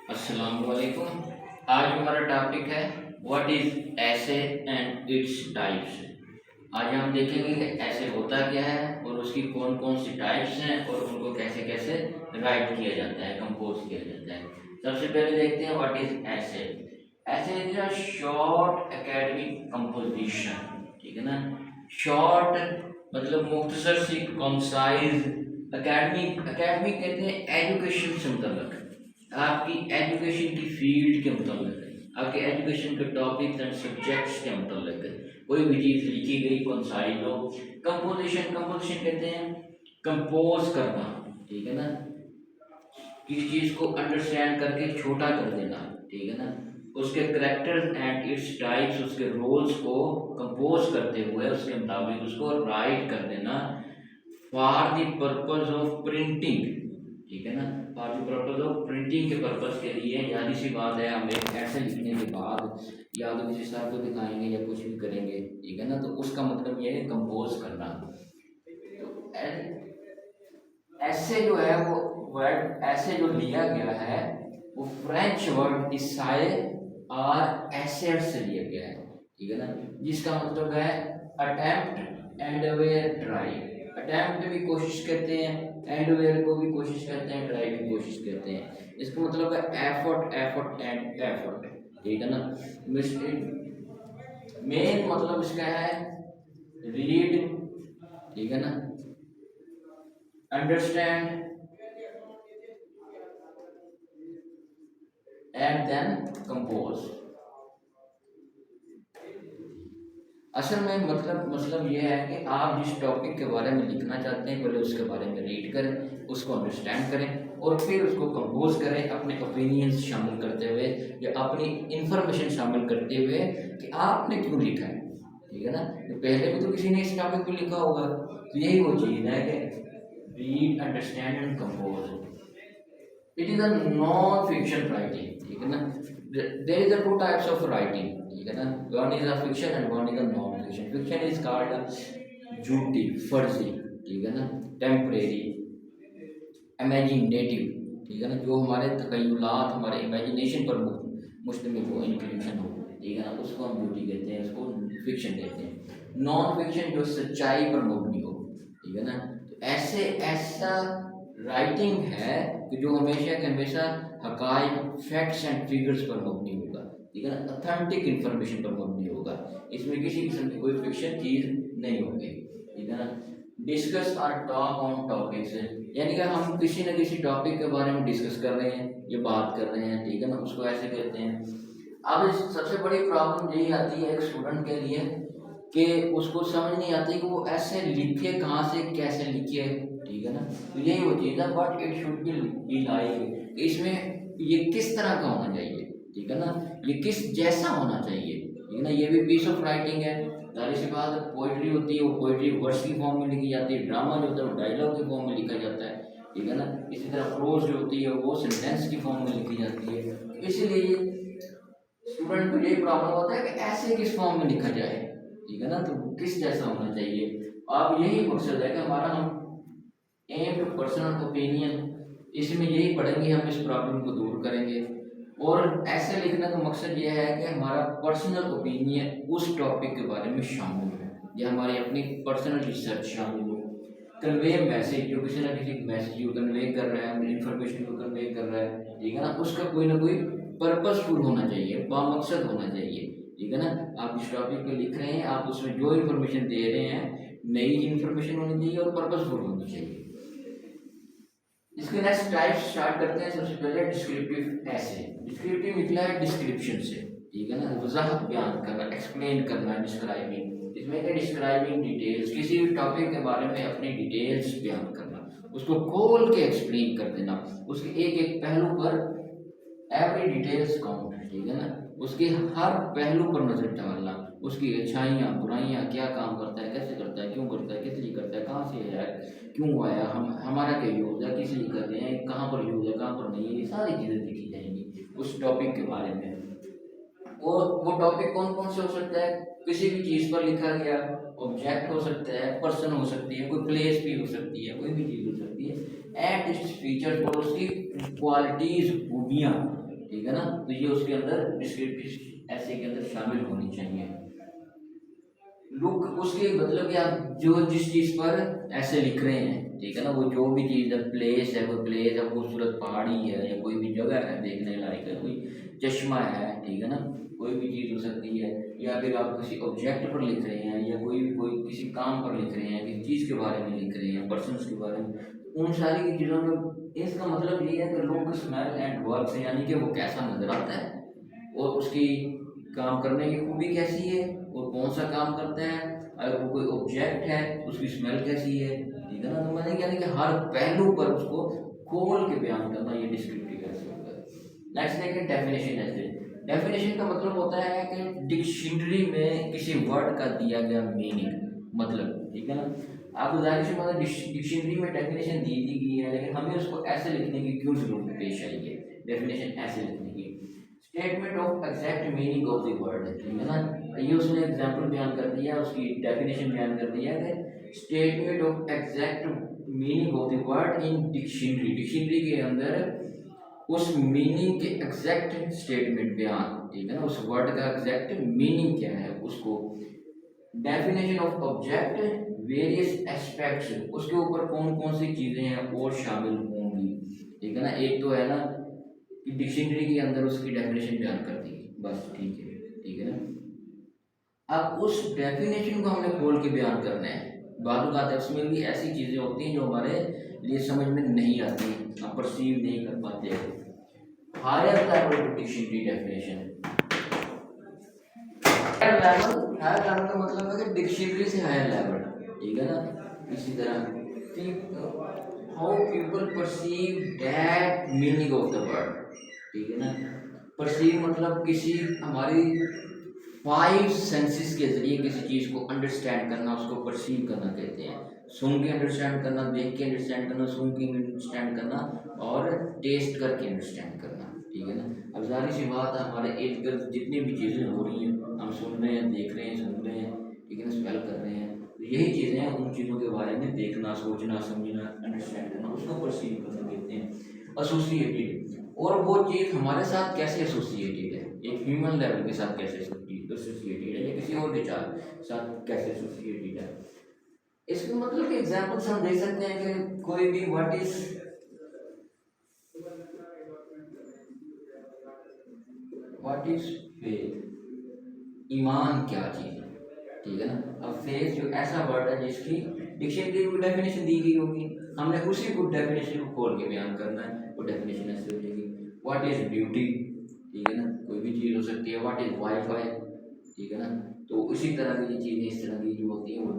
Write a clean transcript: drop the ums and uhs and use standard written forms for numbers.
अस्सलाम वालेकुम। आज हमारा टॉपिक है व्हाट इज ऐसे एंड इट्स टाइप्स। आज हम देखेंगे कि ऐसे होता क्या है और उसकी कौन कौन सी टाइप्स हैं और उनको कैसे कैसे राइट किया जाता है, कंपोज किया जाता है। सबसे पहले देखते हैं व्हाट इज ऐसे। ऐसे is a short academic composition, ठीक है ना। शॉर्ट मतलब मुख्तसर सी, कंसाइज। एकेडमिक एकेडमिक कहते हैं एजुकेशन से मुतल्लक, आपकी एजुकेशन की फील्ड के मुताबिक है, आपके एजुकेशन के टॉपिक्स एंड सब्जेक्ट्स के मुताबिक है, कोई भी चीज़ लिखी गई कंसाइज हो। कंपोजिशन कंपोजिशन कहते हैं कंपोज करना, ठीक है ना। किसी चीज़ को अंडरस्टैंड करके छोटा कर देना, ठीक है ना। उसके करेक्टर्स एंड इट्स टाइप्स, उसके रोल्स को कंपोज करते हुए उसके मुताबिक उसको राइट कर देना for the purpose of printing, ठीक है ना। For the purpose of printing के पर्पज के लिए, यानी सी बात है, हम एक ऐसे लिखने के बाद या तो किसी सर को दिखाएंगे या कुछ भी करेंगे, ठीक है ना। तो उसका मतलब ये है कंपोज करना। तो ऐसे जो है वो वर्ड ऐसे जो लिया गया है वो फ्रेंच वर्ड इसाए और एसेट से लिया गया है, ठीक है ना। जिसका मतलब है attempt and where try. Attempt भी कोशिश करते हैं, एंड वेयर को भी कोशिश करते हैं, ट्राई भी कोशिश करते हैं। इसका मतलब है एफर्ट एफर्ट एंड एफर्ट, ठीक है ना। मेन मतलब इसका है रीड, ठीक है ना, अंडरस्टैंड एंड देन कंपोज। असल में मतलब ये है कि आप जिस टॉपिक के बारे में लिखना चाहते हैं पहले उसके बारे में रीड करें, उसको अंडरस्टैंड करें और फिर उसको कंपोज करें अपने ओपिनियंस शामिल करते हुए या अपनी इंफॉर्मेशन शामिल करते हुए कि आपने क्यों लिखा है, ठीक है ना। तो पहले भी तो किसी ने इस टॉपिक को लिखा होगा, तो यही वो चीज़ है कि read understand and compose. It is a non fiction writing, ठीक है ना। There is a two types of writing, ठीक है ना। One is a fiction and one is a non fiction. Fiction is called झूठी, फर्जी, ठीक है ना, टेम्परेरी, इमेजिनेटिव, ठीक है ना, जो हमारे तखयलात हमारे इमेजिनेशन पर मुश्तमिल हो, इंक्लूशन हो, ठीक है ना, उसको हम ब्यूटी कहते हैं, उसको फिक्शन कहते हैं। नॉन फिक्शन जो सच्चाई पर मबनी हो, ठीक है ना। तो ऐसे ऐसा राइटिंग है कि जो हमेशा के हमेशा हकाइक, फैक्ट्स एंड फिगर्स पर मबनी होगा, ठीक है ना, अथेंटिक इंफॉर्मेशन पर मबनी होगा। इसमें किसी किस्म की कोई फिक्शन चीज़ नहीं होगी, ठीक है ना। डिस्कस और टॉक ऑन टॉपिक्स, यानी कि हम किसी न किसी टॉपिक के बारे में डिस्कस कर रहे हैं, ये बात कर रहे हैं, ठीक है ना, उसको ऐसे कहते हैं। अब सबसे बड़ी प्रॉब्लम यही आती है एक स्टूडेंट के लिए कि उसको समझ नहीं आती कि वो ऐसे लिखे कहाँ से, कैसे लिखे, ठीक है ना। तो यही वो चीज़ है but it should be like, इसमें ये किस तरह का होना चाहिए, ठीक है ना, ये किस जैसा होना चाहिए, ठीक है ना। ये भी पीस ऑफ राइटिंग है। जाहिर सी बात है, पोइट्री होती है वो पोइट्री वर्ड्स की फॉर्म में लिखी जाती है, ड्रामा जो होता है वो डायलॉग की फॉर्म में लिखा जाता है, ठीक है ना। इसी तरह प्रोज जो होती है वो सेंटेंस की फॉर्म में लिखी जाती है। इसीलिए स्टूडेंट को यही प्रॉब्लम होता है कि ऐसे किस फॉर्म में लिखा जाए, ठीक है ना, तो किस जैसा होना चाहिए। अब यही मकसद है कि हमारा हम एम टू पर्सनल ओपिनियन, इसमें यही पढ़ेंगे, हम इस प्रॉब्लम को दूर करेंगे। और ऐसे लिखने का मकसद ये है कि हमारा पर्सनल ओपिनियन उस टॉपिक के बारे में शामिल हो या हमारी अपनी पर्सनल रिसर्च शामिल हो। कन्वे मैसेज, जो किसी ना किसी मैसेज को कन्वे कर रहा है, इंफॉर्मेशन को कन्वे कर रहा है, ठीक है ना, उसका कोई ना कोई पर्पसफुल होना चाहिए, बामकसद होना चाहिए, ठीक है ना। आप जिस टॉपिक पे लिख रहे हैं, आप उसमें जो इन्फॉर्मेशन दे रहे हैं नई इन्फॉर्मेशन होनी चाहिए और पर्पसफुल होनी चाहिए। इसके नेक्स्ट टाइप स्टार्ट करते हैं। सबसे पहले डिस्क्रिप्टिव ऐसे। डिस्क्रिप्टिव निकला है डिस्क्रिप्शन से, ठीक है ना, वजाहत बयान करना, एक्सप्लेन करना, डिस्क्राइबिंग। इसमें क्या डिस्क्राइबिंग डिटेल्स, किसी भी टॉपिक के बारे में अपनी डिटेल्स बयान करना, उसको खोल के एक्सप्लेन कर देना, उसके एक एक पहलू पर एवरी डिटेल्स काउंट, ठीक है ना, उसके हर पहलू पर नजर डालना, उसकी अच्छाइयाँ बुराइयाँ, क्या काम करता है, कैसे करता है, क्यों करता है, किस लिए करता है, कहाँ से आया है, क्यों आया, हम हमारा क्या यूज़ है, किस लिए कर रहे हैं, कहाँ पर यूज़ है, कहाँ पर नहीं है, ये सारी चीज़ें लिखी जाएंगी उस टॉपिक के बारे में। और वो टॉपिक कौन कौन से हो सकता है, किसी भी चीज़ पर लिखा गया, ऑब्जेक्ट हो सकता है, पर्सन हो सकती है, कोई प्लेस भी हो सकती है, कोई भी चीज़ हो सकती है, एंड इट्स फीचर्स और उसकी क्वालिटीज, खूबियाँ, ठीक है ना। तो ये उसके अंदर डिस्क्रिप्टिव ऐसे के अंदर शामिल होनी चाहिए। लुक उसके मतलब कि आप जो जिस चीज़ पर ऐसे लिख रहे हैं, ठीक है ना, वो जो भी चीज़ है, प्लेस है, कोई प्लेस है, खूबसूरत पहाड़ी है, या कोई भी जगह है देखने लायक है, कोई चश्मा है, ठीक है ना, कोई भी चीज़ हो सकती है, या फिर आप किसी ऑब्जेक्ट पर लिख रहे हैं, या कोई किसी काम पर लिख रहे हैं, किसी चीज़ के बारे में लिख रहे हैं, पर्सन्स के बारे में, उन सारी की चीज़ों में इसका मतलब ये है कि लोग स्मेल एंड वर्क से, यानी कि वो कैसा नजर आता है और उसकी काम करने की खूबी कैसी है और कौन सा काम करता है, अगर वो कोई ऑब्जेक्ट है उसकी स्मेल कैसी है, ठीक है ना। तो मैंने यानी कि हर पहलू पर उसको खोल के बयान करना, ये डिस्क्रिप्टिव ऐसे होता है। नेक्स्ट देखें डेफिनेशन ऐसे। डेफिनेशन का मतलब होता है कि डिक्शनरी में किसी वर्ड का दिया गया मीनिंग, मतलब, ठीक है ना। आपको जाहिर सी बात है डिक्शनरी में डेफिनेशन दी गई है, लेकिन हमें उसको ऐसे लिखने की क्यों जरूरत पेश आई है, डेफिनेशन ऐसे लिखने की। Statement of exact meaning of the word, ठीक है ना। ये उसने एग्जांपल बयान कर दिया, उसकी डेफिनेशन बयान कर दिया कि statement of exact meaning of the word in dictionary, dictionary के अंदर उस मीनिंग के एग्जैक्ट स्टेटमेंट बयान, ठीक है ना, उस वर्ड का एग्जैक्ट मीनिंग क्या है उसको। Definition of object various aspects, उसके ऊपर कौन कौन सी चीज़ें हैं और शामिल होंगी, ठीक है ना। एक तो है ना कि डिक्शनरी के अंदर उसकी डेफिनेशन बयान कर दी, बस ठीक है ना। अब उस डेफिनेशन को हमने खोल के बयान करना है। बात है उसमें भी ऐसी चीज़ें होती हैं जो हमारे लिए समझ में नहीं आती, हम परसीव नहीं कर पाते। Higher level dictionary definition, higher level का मतलब है कि डिक्शनरी से हायर लेवल, ठीक है ना। इसी तरह how people perceive that meaning of the word, ठीक है ना। परसीव मतलब किसी हमारी 5 सेंसेस के जरिए किसी चीज़ को अंडरस्टैंड करना, उसको परसीव करना कहते हैं। सुन के अंडरस्टैंड करना, देख के अंडरस्टैंड करना, सुन के अंडरस्टैंड करना और टेस्ट करके अंडरस्टैंड करना, ठीक है ना। अब जाहिर सी बात है हमारे इर्द गिर्द जितनी भी चीज़ें हो रही हैं, हम सुन रहे हैं, देख रहे हैं, सुन रहे हैं, ठीक है ना, स्मेल कर रहे हैं, तो यही चीज़ें हैं। उन चीज़ों के बारे में देखना, सोचना, समझना, अंडरस्टैंड करना, उसको परसीव करना कहते हैं। एसोसिएटेड, और वो चीज़ हमारे साथ कैसे एसोसिएटेड है, एक ह्यूमन लेवल के साथ कैसे एसोसिएटेड है, या किसी और विचार साथ कैसे एसोसिएटेड है। इसके मतलब के एग्जांपल्स हम देख सकते हैं कि कोई भी व्हाट इज फेथ, ईमान क्या चीज़ है, ठीक है ना। अब फेथ जो ऐसा वर्ड है जिसकी डिक्शनरी में डेफिनेशन दी गई होगी, हमने उसी को डेफिनेशन को खोल के बयान करना है, वो डेफिनेशन ऐसे हो जाएगी। व्हाट इज ब्यूटी, ठीक है ना, कोई भी चीज़ हो सकती है। व्हाट इज वाईफाई, ठीक है ना। तो उसी तरह की चीज़ें इस तरह की जो होती हैं वो